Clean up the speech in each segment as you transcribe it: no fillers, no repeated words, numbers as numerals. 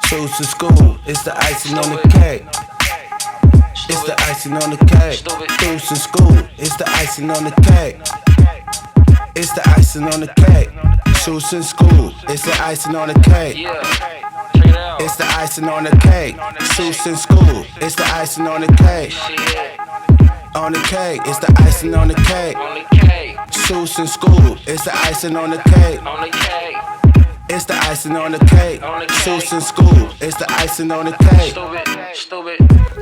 Shoes to school, it's the icing on the cake. It's the icing on the cake. Shoes to school, it's the icing on the cake. It's the icing on the cake. Shoes in school, it's the icing on the cake. It's the icing on the cake. Shoes in school, it's the icing on the cake. On the cake, it's the icing on the cake. Shoes in school, it's the icing on the cake. It's the icing on the cake. Shoes in school, it's the icing on the cake.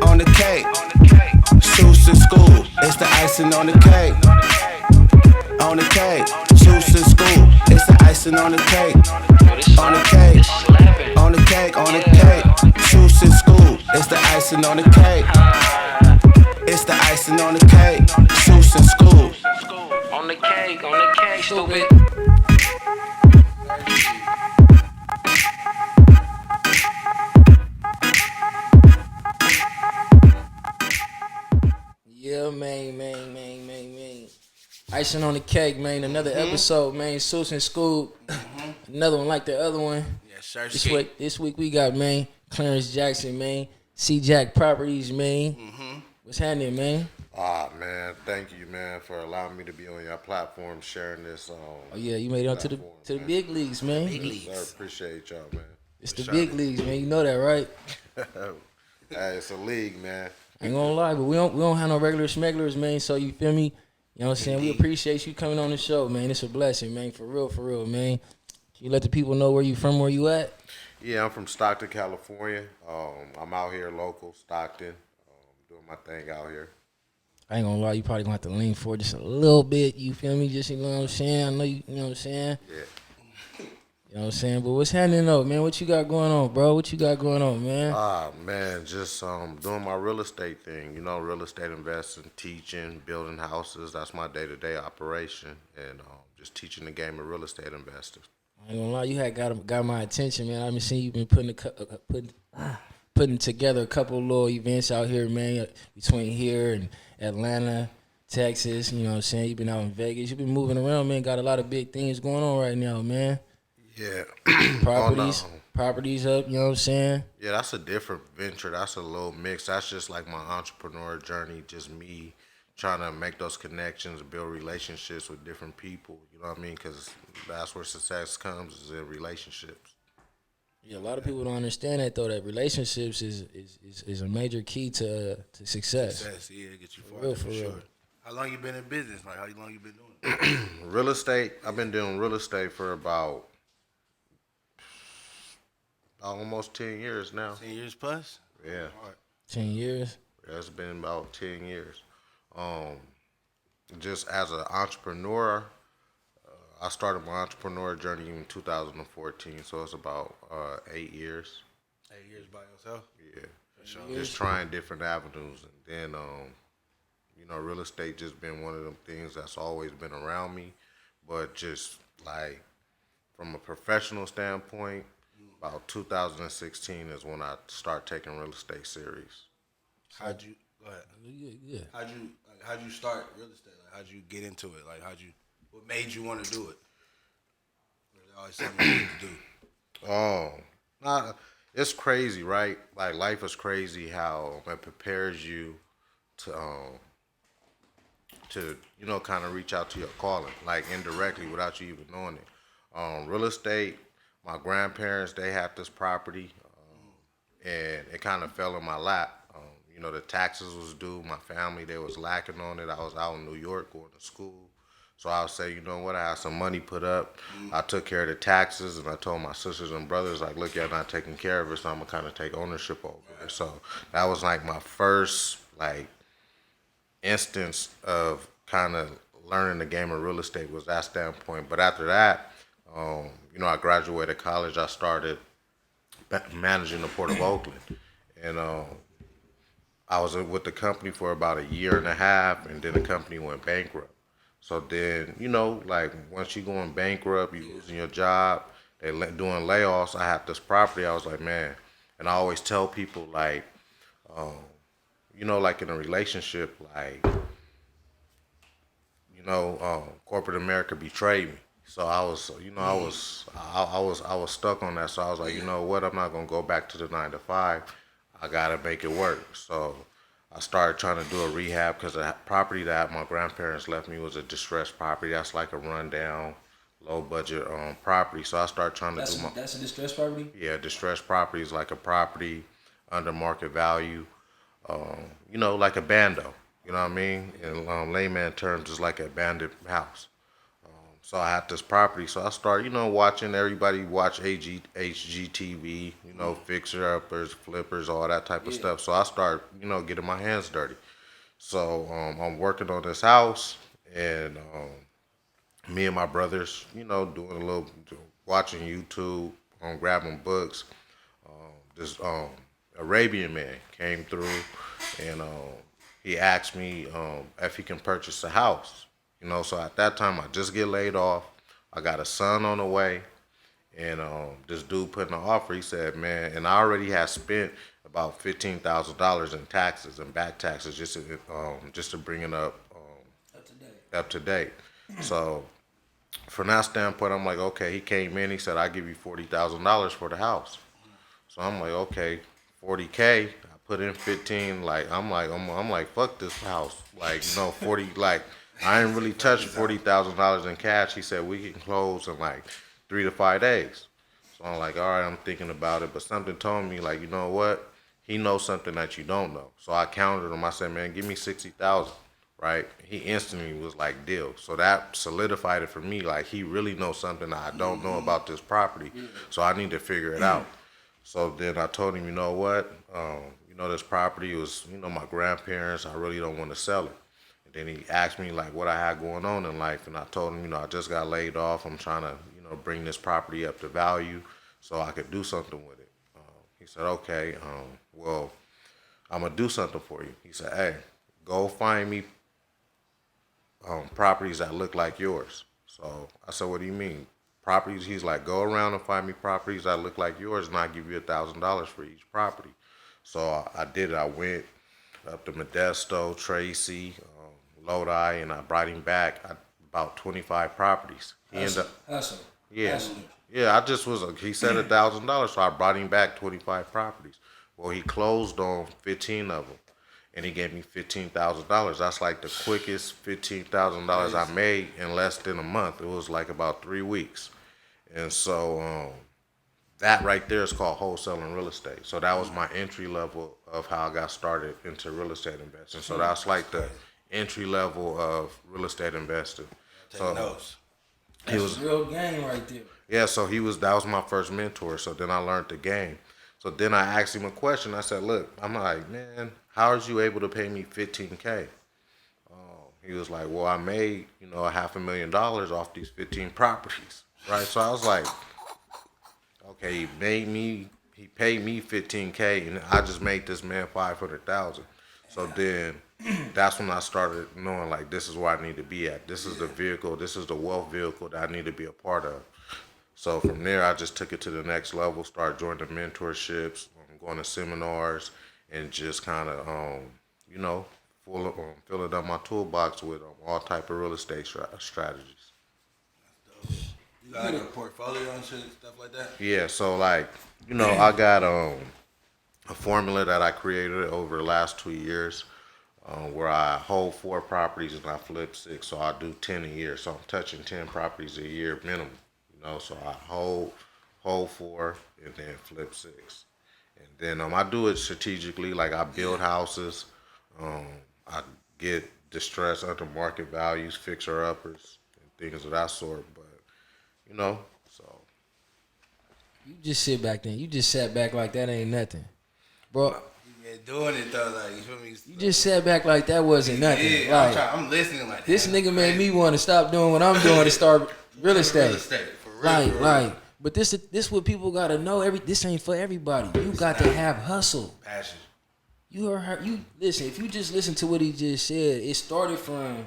On the cake. Shoes in school, it's the icing on the cake. On the cake. Shoes in school, it's the icing on the cake. On the cake. On the cake, on the cake. Shoes in school, it's the icing on the cake. It's the icing on the cake. Shoes in school. On the cake, stupid. Yeah, man. Icing on the cake, man. Another episode, man. Susan Scoop. Another one like the other one. Yes, sir. This week we got, man, Clarence Jackson, man. cjagproperties, man. What's happening, man? Man, thank you, man, for allowing me to be on your platform, sharing this. Oh yeah, you made it to the big leagues, man. Sir, appreciate y'all, man. It's the big leagues, man. You know that, right? Hey, it's a league, man. I ain't gonna lie, but we don't have no regular smugglers, man. So you feel me? You know what I'm saying? We appreciate you coming on the show, man. It's a blessing, man. For real, man. Can you let the people know where you from, where you at? Yeah, I'm from Stockton, California. I'm out here local, Stockton, doing my thing out here. I ain't gonna lie, you probably gonna have to lean forward just a little bit. You feel me? Just, you know what I'm saying? I know you know what I'm saying? Yeah. You know what I'm saying? But what's happening though, man? What you got going on, bro? What you got going on, man? Man, just doing my real estate thing. You know, real estate investing, teaching, building houses. That's my day-to-day operation, and just teaching the game of real estate investors. I ain't gonna lie, you had got my attention, man. I've been seeing you been putting together a couple of little events out here, man, between here and Atlanta, Texas. You know what I'm saying? You've been out in Vegas. You've been moving around, man. Got a lot of big things going on right now, man. Yeah. Properties up, you know what I'm saying? Yeah, that's a different venture. That's a little mix. That's just like my entrepreneur journey, just me trying to make those connections, build relationships with different people. You know what I mean? Because that's where success comes, is in relationships. Yeah, a lot of people don't understand that, though, that relationships is a major key to success. Success, yeah, get you far. For real. How long you been in business? Like, how long you been doing it? Real estate, I've been doing real estate for about almost 10 years now. 10 years plus? Yeah. 10 years? Yeah, it's been about 10 years. Just as an entrepreneur, I started my entrepreneur journey in 2014, so it's about 8 years. 8 years by yourself? Yeah. For sure. Just trying different avenues. And then, you know, real estate just been one of them things that's always been around me. But just like from a professional standpoint, about 2016 is when I start taking real estate serious. How'd you go ahead? Yeah. How'd you start real estate? Like, how'd you get into it? Like, what made you want to do it? Or is it always something you need to do? It's crazy, right? Like, life is crazy how it prepares you to you know, kind of reach out to your calling, like indirectly without you even knowing it. Real estate, my grandparents, they had this property, and it kind of fell in my lap. You know, the taxes was due. My family, they was lacking on it. I was out in New York going to school. So I would say, you know what, I had some money put up. I took care of the taxes, and I told my sisters and brothers, like, look, y'all not taking care of it, so I'm going to kind of take ownership over it. So that was like my first, like, instance of kind of learning the game of real estate was that standpoint. But after that, you know, I graduated college. I started managing the Port of Oakland. And I was with the company for about a year and a half, and then the company went bankrupt. So then, you know, like once you going bankrupt, you losing your job, they doing layoffs. I had this property. I was like, man, and I always tell people like, you know, like in a relationship, like, you know, corporate America betrayed me. So I was, I was stuck on that. So I was like, you know what? I'm not gonna go back to the 9 to 5. I gotta make it work. So I started trying to do a rehab because the property that my grandparents left me was a distressed property. That's like a rundown, low budget property. So I started trying to do my That's a distressed property. yeah, distressed property is like a property under market value. Like a bando. You know what I mean? In layman terms, it's like an abandoned house. So I had this property. So I started, watching everybody watch HGTV, fixer uppers, flippers, all that type of stuff. So I started, getting my hands dirty. So I'm working on this house, and me and my brothers, doing a little, watching YouTube, grabbing books. This Arabian man came through, and he asked me if he can purchase a house. So at that time I just get laid off. I got a son on the way, and this dude put in an offer. He said, "Man," and I already had spent about $15,000 in taxes and back taxes just to bring it up to date. So from that standpoint, I'm like, okay. He came in. He said, "I give you $40,000 for the house." So I'm like, okay, 40K. I put in 15. Like I'm like, fuck this house. Like 40. Like I ain't really touched $40,000 in cash. He said we can close in like 3 to 5 days. So I'm like, all right, I'm thinking about it. But something told me, like, you know what? He knows something that you don't know. So I countered him. I said, man, give me 60,000. Right? He instantly was like, deal. So that solidified it for me. Like he really knows something that I don't know about this property. So I need to figure it out. So then I told him, you know what? This property was, my grandparents. I really don't want to sell it. And then he asked me like what I had going on in life, and I told him, I just got laid off. I'm trying to, bring this property up to value so I could do something with it. He said, okay, well, I'm gonna do something for you. He said, hey, go find me properties that look like yours. So I said, what do you mean? Properties? He's like, go around and find me properties that look like yours, and I'll give you $1,000 for each property. So I did it. I went up to Modesto, Tracy, Lodi, and I brought him back about 25 properties. He ended up, Hustle. yeah, yeah. I just was. He said $1,000, so I brought him back 25 properties. Well, he closed on 15 of them, and he gave me $15,000. That's like the quickest $15,000 I made in less than a month. It was like about 3 weeks, and so that right there is called wholesaling real estate. So that was my entry level of how I got started into real estate investing. So that's like the entry level of real estate investing. Taking notes. That's a real game right there. Yeah, so that was my first mentor. So then I learned the game. So then I asked him a question. I said, look, I'm like, man, how are you able to pay me $15K? He was like, well, I made, $500,000 off these 15 properties. Right? So I was like, okay, he paid me $15K, and I just made this man $500,000. So then that's when I started knowing, like, this is where I need to be at. This is the vehicle. This is the wealth vehicle that I need to be a part of. So from there, I just took it to the next level, started joining mentorships, going to seminars, and just kind of, filling up my toolbox with all type of real estate strategies. You got like a portfolio and shit, stuff like that? Yeah, so like, I got a formula that I created over the last 2 years, where I hold 4 properties and I flip 6. So I do 10 a year. So I'm touching 10 properties a year minimum. So I hold 4 and then flip 6. And then I do it strategically. Like I build houses. I get distressed under market values, fixer uppers, and things of that sort. But so You just sit back then. You just sat back like that ain't nothing, bro. You been doing it though, like you feel me? You just sat back like that wasn't nothing. Yeah, Like, I'm listening like this damn, nigga made crazy. me want to stop doing what I'm doing to start real estate. Real estate, for real. for real. Like, but this what people gotta know. This ain't for everybody. You got to have hustle. Passion. You listen. If you just listen to what he just said, it started from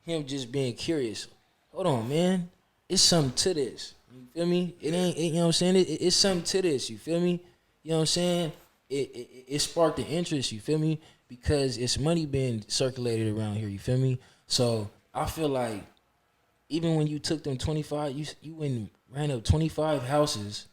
him just being curious. Hold on, man. It's something to this. You feel me? It ain't. You know what I'm saying? It's something to this. You feel me? You know what I'm saying? It sparked the interest. You feel me? Because it's money being circulated around here. You feel me? So I feel like even when you took them 25, you went and ran up 25 houses,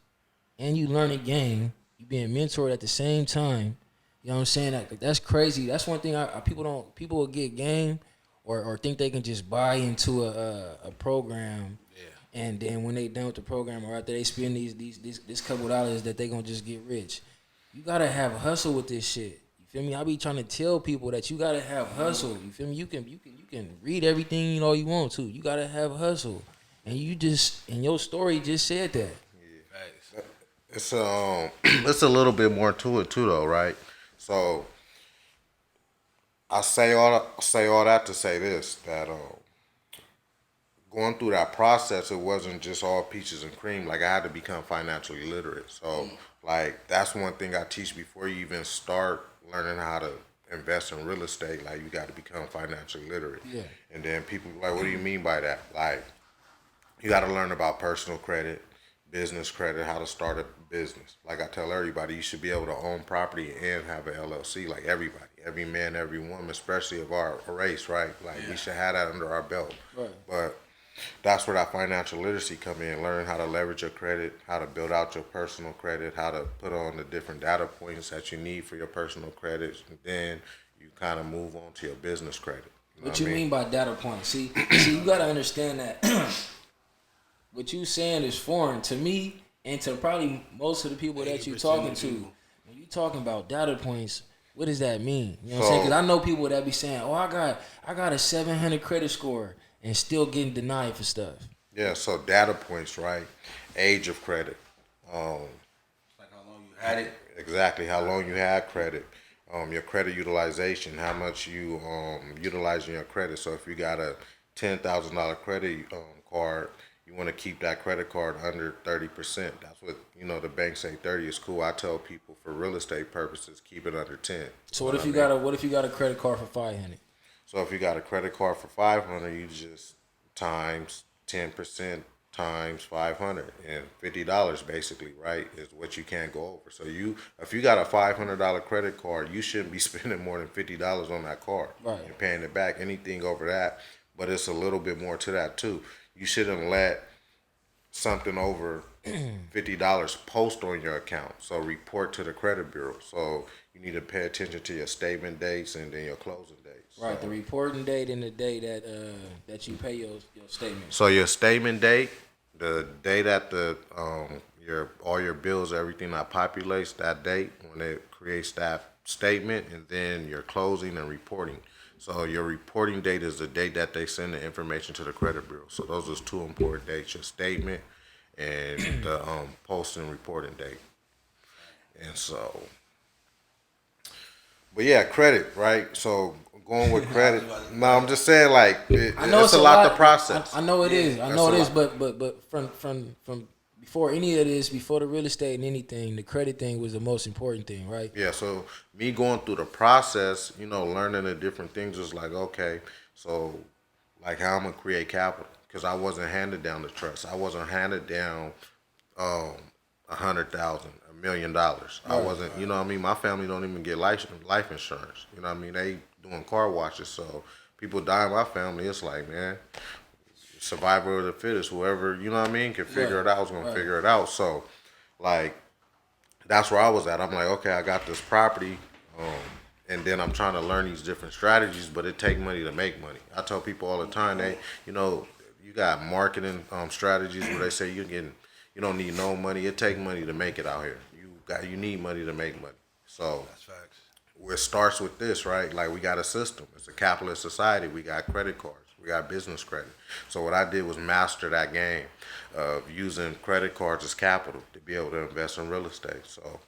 and you learn a game. You being mentored at the same time. You know what I'm saying? That's crazy. That's one thing people will get game or think they can just buy into a program. Yeah. And then when they done with the program or after they spend this couple dollars that they gonna just get rich. You gotta have hustle with this shit. You feel me? I be trying to tell people that you gotta have hustle. You feel me? You can read everything you know you want to. You gotta have hustle. And your story just said that. Yeah. It's it's a little bit more to it too though, right? So I say all that to say this, that going through that process, it wasn't just all peaches and cream. Like I had to become financially literate. So like that's one thing I teach before you even start learning how to invest in real estate. Like you got to become financially literate. Yeah. And then people be like, what do you mean by that? Like you got to learn about personal credit, business credit, how to start a business. Like I tell everybody, you should be able to own property and have an LLC. Like everybody, every man, every woman, especially of our race, right? Like we should have that under our belt. Right. But that's where that financial literacy come in. Learn how to leverage your credit, how to build out your personal credit, how to put on the different data points that you need for your personal credit. And then you kind of move on to your business credit. What you mean by data points? See, you got to understand that what you saying is foreign to me and to probably most of the people that you talking to. When you talking about data points, what does that mean? You know what I'm saying? Because I know people that be saying, "Oh, I got a 700 credit score," and still getting denied for stuff. Yeah, so data points, right? Age of credit. Like how long you had it. Exactly, how long you had credit. Your credit utilization, how much you utilizing your credit. So if you got a $10,000 credit card, you want to keep that credit card under 30%. That's what, the banks say 30 is cool. I tell people for real estate purposes, keep it under 10. So what if you got a credit card for 500? So if you got a credit card for 500, you just times 10% times 500 and $50 basically, right, is what you can't go over. So if you got a $500 credit card, you shouldn't be spending more than $50 on that card. Right. You're paying it back. Anything over that, but it's a little bit more to that too. You shouldn't let something over $50 post on your account. So report to the credit bureau. So you need to pay attention to your statement dates and then your closing dates. Right, so, the reporting date and the day that you pay your statement. So your statement date, the day that all your bills, everything that populates that date when it creates that statement, and then your closing and reporting. So your reporting date is the date that they send the information to the credit bureau. So those are two important dates: your statement and the post and reporting date. And so, but yeah, credit, right? So going with credit. No, I'm just saying, like, it's a lot to process. I know it is. I know it is. But from before any of this, before the real estate and anything, the credit thing was the most important thing, right? Yeah. So me going through the process, learning the different things was like, okay, so like how I'm gonna create capital, because I wasn't handed down the trust. I wasn't handed down $100,000, $1 million. Right. I wasn't. You know what I mean? My family don't even get life insurance. You know what I mean? They doing car washes, so people die in my family. It's like, man, survival of the fittest. Whoever, you know what I mean, can figure it out is gonna figure it out. So, like, that's where I was at. I'm like, okay, I got this property, and then I'm trying to learn these different strategies, but it take money to make money. I tell people all the time, you got marketing strategies where they say you don't need no money. It take money to make it out here. You need money to make money. So that's facts. It starts with this, right? Like, we got a system. It's a capitalist society. We got credit cards. We got business credit. So what I did was master that game of using credit cards as capital to be able to invest in real estate. So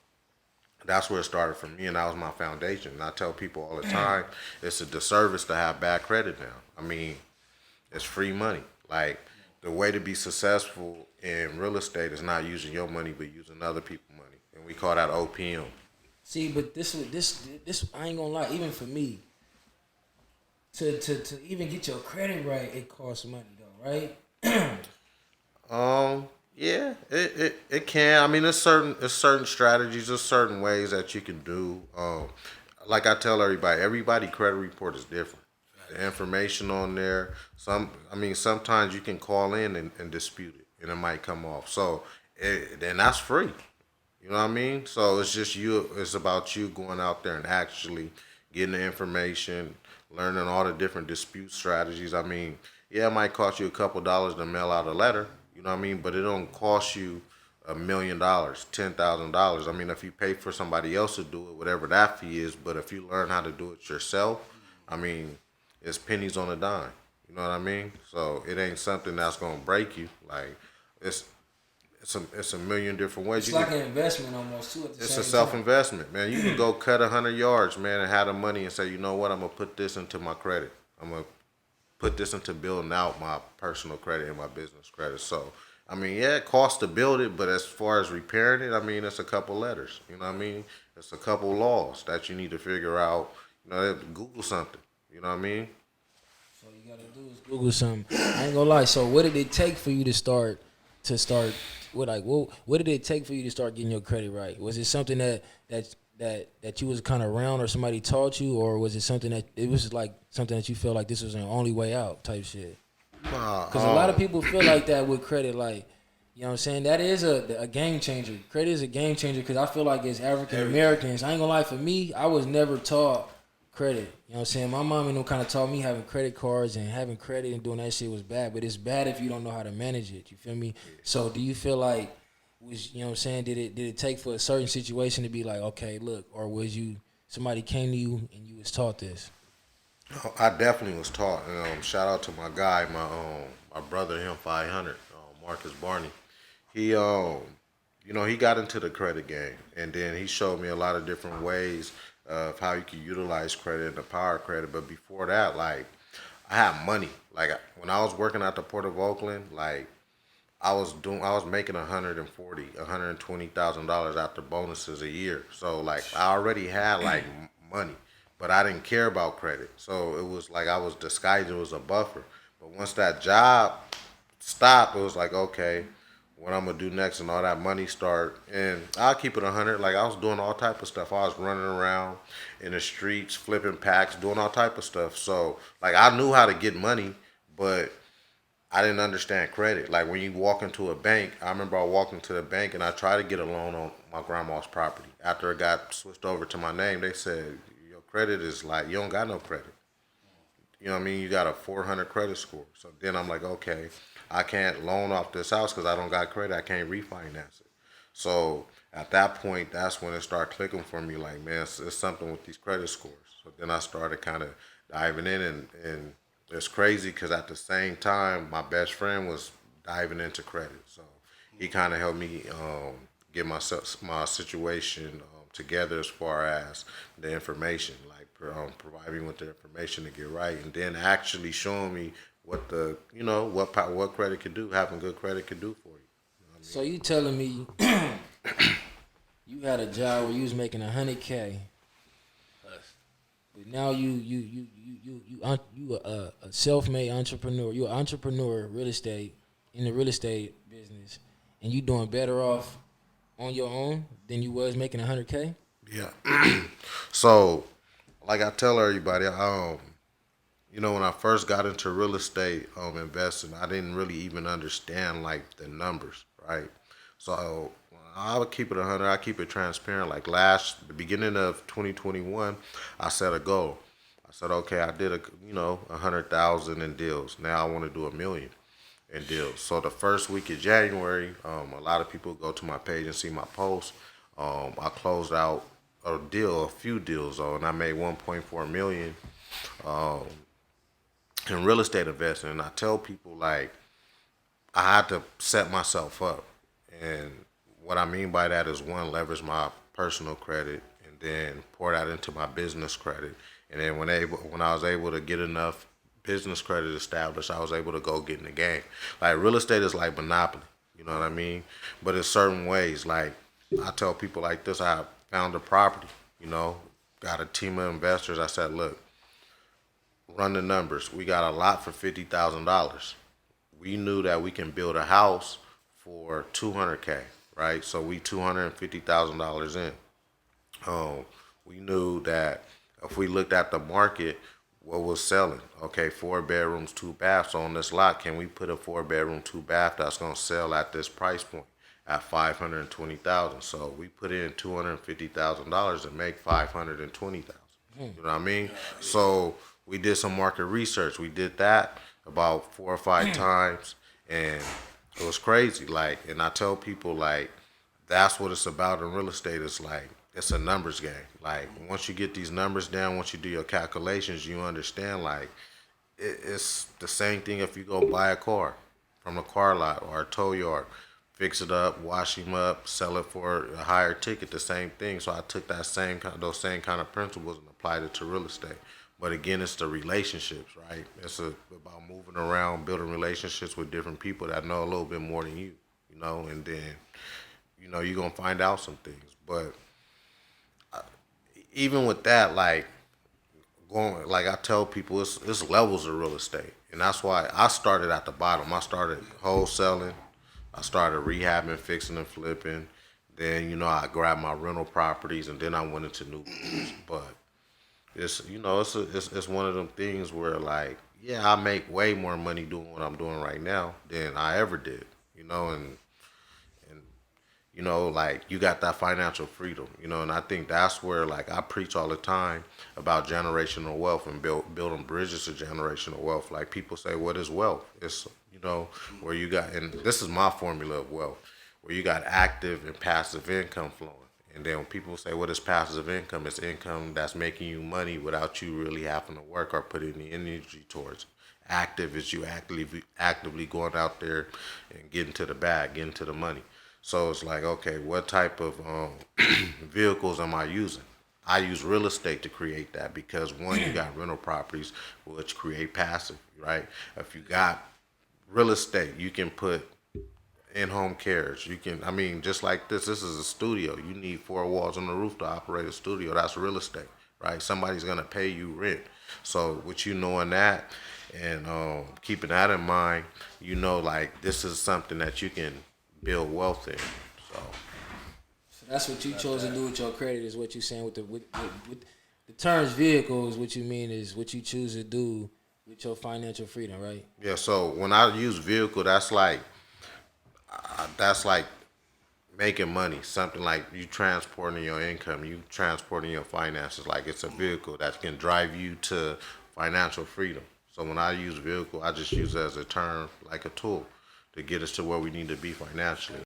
that's where it started for me, and that was my foundation. And I tell people all the time, it's a disservice to have bad credit now. I mean, it's free money. Like, the way to be successful in real estate is not using your money, but using other people's money. And we call that OPM. See, but this I ain't gonna lie, even for me, to even get your credit right, it costs money though, right? Yeah, it can. I mean, there's certain strategies, there's certain ways that you can do. Like I tell everybody credit report is different. the information on there. Sometimes you can call in and dispute it, and it might come off. So, and that's free. You know what I mean? So it's just you. It's about you going out there and actually getting the information, learning all the different dispute strategies. I mean, yeah, it might cost you a couple dollars to mail out a letter. You know what I mean? But it don't cost you $1 million, $10,000. I mean, if you pay for somebody else to do it, whatever that fee is. But if you learn how to do it yourself, I mean, it's pennies on a dime. You know what I mean? So it ain't something that's gonna break you. Like it's it's a million different ways. It's like an investment almost too. At the It's same a self investment, man. You can go cut 100 yards, man, and have the money and say, you know what, I'm gonna put this into my credit. I'm gonna put this into building out my personal credit and my business credit. So, I mean, yeah, it costs to build it, but as far as repairing it, I mean, it's a couple letters. You know what I mean? It's a couple laws that you need to figure out. You know, Google something. You know what I mean? So you gotta do is Google something. I ain't gonna lie. So what did it take for you to start? What did it take for you to start getting your credit right? Was it something that you was kind of around, or somebody taught you, or was it something that it was like something that you felt like this was the only way out type shit? Because a lot of people feel like that with credit, like, you know what I'm saying? That is a game changer. Credit is a game changer because I feel like as African Americans, I ain't gonna lie, for me, I was never taught credit. You know what I'm saying? My mom, kind of taught me having credit cards and having credit and doing that shit was bad, but it's bad if you don't know how to manage it. You feel me? So do you feel like, you know what I'm saying, did it take for a certain situation to be like, okay, look, or was you, somebody came to you and you was taught this? I definitely was taught. Shout out to my guy, my brother, him 500, Marcus Barney. He he got into the credit game, and then he showed me a lot of different ways of how you can utilize credit and the power of credit. But before that, like, I had money. Like, when I was working at the Port of Oakland, like, I was making $120,000 after bonuses a year. So like I already had like money, but I didn't care about credit. So it was like I was disguised. It was a buffer. But once that job stopped, it was like, okay, what I'm gonna do next, and all that money start. And I'll keep it 100. Like, I was doing all type of stuff. I was running around in the streets, flipping packs, doing all type of stuff. So like I knew how to get money, but I didn't understand credit. Like, when you walk into a bank, I remember I walked into the bank and I tried to get a loan on my grandma's property. After it got switched over to my name, they said, your credit is like, you don't got no credit. You know what I mean? You got a 400 credit score. So then I'm like, okay, I can't loan off this house because I don't got credit. I can't refinance it. So at that point, that's when it started clicking for me. Like, man, it's something with these credit scores. So then I started kind of diving in, and it's crazy because at the same time, my best friend was diving into credit. So he kind of helped me get my situation together as far as the information, like providing with the information to get right, and then actually showing me what what credit could do, having good credit could do for you. You know what I mean? So you telling me you had a job where you was making $100K, but now you a self-made entrepreneur. You an entrepreneur, real estate, in the real estate business, and you doing better off on your own than you was making $100K? Yeah. So, like I tell everybody, when I first got into real estate investing, I didn't really even understand like the numbers, right? So I would keep it 100. I keep it transparent. Like the beginning of 2021, I set a goal. I said, okay, I did 100,000 in deals. Now I want to do 1 million in deals. So the first week of January, a lot of people go to my page and see my posts. I closed out a few deals though, and I made 1.4 million in real estate investing. And I tell people, like, I had to set myself up, and what I mean by that is, one, leverage my personal credit, and then pour that into my business credit. And then when I was able to get enough business credit established, I was able to go get in the game. Like, real estate is like Monopoly, you know what I mean? But in certain ways, like, I tell people like this, I found a property, got a team of investors. I said, look, run the numbers. We got a lot for $50,000. We knew that we can build a house for $200K, right? So we $250,000 in. We knew that if we looked at the market, what was selling? Okay, 4 bedrooms, 2 baths. So on this lot, can we put a 4 bedroom, 2 bath that's gonna sell at this price point at 520,000? So we put in $250,000 and make 520,000. You know what I mean? So we did some market research. We did that about 4 or 5 times, and it was crazy. Like, and I tell people like, that's what it's about in real estate. It's like it's a numbers game. Like once you get these numbers down, once you do your calculations, you understand like it's the same thing if you go buy a car from a car lot or a tow yard, fix it up, wash them up, sell it for a higher ticket. The same thing. So I took those same kind of principles and applied it to real estate. But again, it's the relationships, right? About moving around, building relationships with different people that know a little bit more than you know, and then you're gonna find out some things. But even with that, like I tell people, it's levels of real estate, and that's why I started at the bottom. I started wholesaling, I started rehabbing, fixing, and flipping. Then I grabbed my rental properties, and then I went into new business. But it's one of them things where like, yeah, I make way more money doing what I'm doing right now than I ever did. And like you got that financial freedom, and I think that's where like I preach all the time about generational wealth and building bridges to generational wealth. Like people say, what is wealth? It's, where you got, and this is my formula of wealth, where you got active and passive income flowing. And then when people say, what is passive income? It's income that's making you money without you really having to work or put any energy towards it. Active is you actively going out there and getting to the bag, getting to the money. So it's like, okay, what type of vehicles am I using? I use real estate to create that because one, you got rental properties which create passive, right? If you got real estate, you can put in-home carriage. You can, just like this is a studio. You need 4 walls on the roof to operate a studio. That's real estate, right? Somebody's gonna pay you rent. So with you knowing that and keeping that in mind, like this is something that you can build wealth in. So that's what you chose to do with your credit, is what you're saying with the terms vehicles. What you mean is what you choose to do with your financial freedom, right? Yeah. So when I use vehicle, that's like making money. Something like you transporting your income, you transporting your finances. Like it's a vehicle that can drive you to financial freedom. So when I use vehicle, I just use it as a term, like a tool to get us to where we need to be financially.